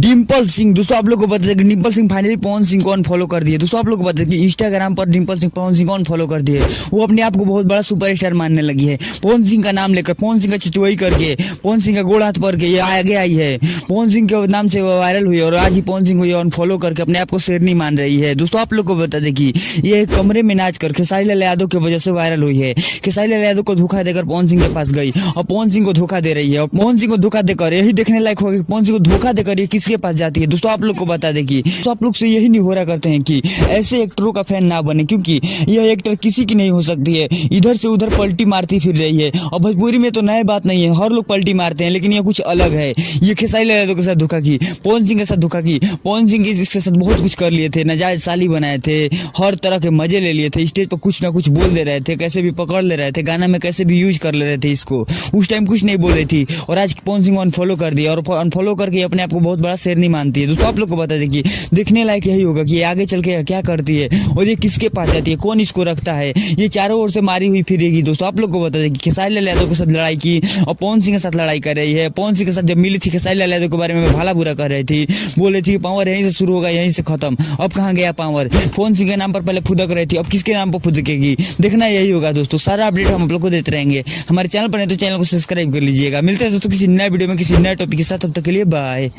डिम्पल सिंह, दोस्तों आप लोग को बता दें कि डिम्पल सिंह फाइनली पवन सिंह को अनफॉलो कर दिए। दोस्तों आप लोग को बता दें कि इंस्टाग्राम पर डिम्पल सिंह पवन सिंह को अनफॉलो कर दिए। वो अपने आप को बहुत बड़ा सुपरस्टार मानने लगी है। पवन सिंह का नाम लेकर, पवन सिंह का चिचुआई करके, पवन सिंह का गोड़ हाथ पर के ये आगे आई है। पवन सिंह के नाम से वो वायरल हुई और आज ही पवन सिंह को ये अनफॉलो करके अपने आप को शेरनी मान रही है। दोस्तों आप लोग को बता दें कि ये एक कमरे में नाच कर खेसारी लाल यादव की वजह से वायरल हुई है। खेसारी लाल यादव को धोखा देकर पवन सिंह के पास गई और पवन सिंह को धोखा दे रही है। और पवन सिंह को धोखा देकर यही देखने लायक होगा कि पवन सिंह को धोखा देकर ये किसके पास जाती है। दोस्तों आप लोग को बता दें कि तो आप लोग से यही नहीं हो रहा करते हैं कि ऐसे एक्टरों का फैन ना बने, क्योंकि यह एक्टर किसी की नहीं हो सकती है। इधर से उधर पलटी मारती फिर रही है और भोजपुरी में तो नए बात नहीं है, हर लोग पलटी मारते हैं, लेकिन ये कुछ अलग है। ये खेसारी लाल यादव के साथ धोखा की, पवन सिंह के साथ धोखा की। पवन सिंह इसके साथ बहुत कुछ कर लिए थे, नाजायज साली बनाए थे, हर तरह के मजे ले लिए थे, स्टेज पर कुछ ना कुछ बोल दे रहे थे, कैसे भी पकड़ ले रहे थे, गाना में कैसे भी यूज कर ले रहे थे इसको। उस टाइम कुछ नहीं बोल रही थी और आज पवन सिंह को अनफॉलो कर दिया और अनफॉलो करके अपने आप को बहुत बड़ा शेरनी मानती है। दोस्तों आप लोग को बता दें कि देखने लायक यही होगा कि ये आगे चल के क्या करती है और ये किसके पास जाती है, कौन इसको रखता है। ये चारों ओर से मारी हुई फिरेगी। दोस्तों आप लोग को बता दें कि खेसारी लाल यादव के साथ लड़ाई की और पवन सिंह के साथ लड़ाई कर रही है। पवन सिंह के साथ जब मिली थी खेसारी लाल यादव के बारे में भला बुरा कर रही थी, बोले थी पावर यहीं से शुरू होगा यहीं से खत्म। अब कहाँ गया पावर? पवन सिंह के नाम पर पहले फुदक रही थी, अब किसके नाम पर फुदकेगी? देखना यही होगा दोस्तों। सारा अपडेट हम आप लोग को देते रहेंगे। हमारे चैनल पर नहीं तो चैनल को सब्सक्राइब कर लीजिएगा। मिलते हैं दोस्तों किसी नए वीडियो में किसी नए टॉपिक के साथ, तब तक के लिए बाय।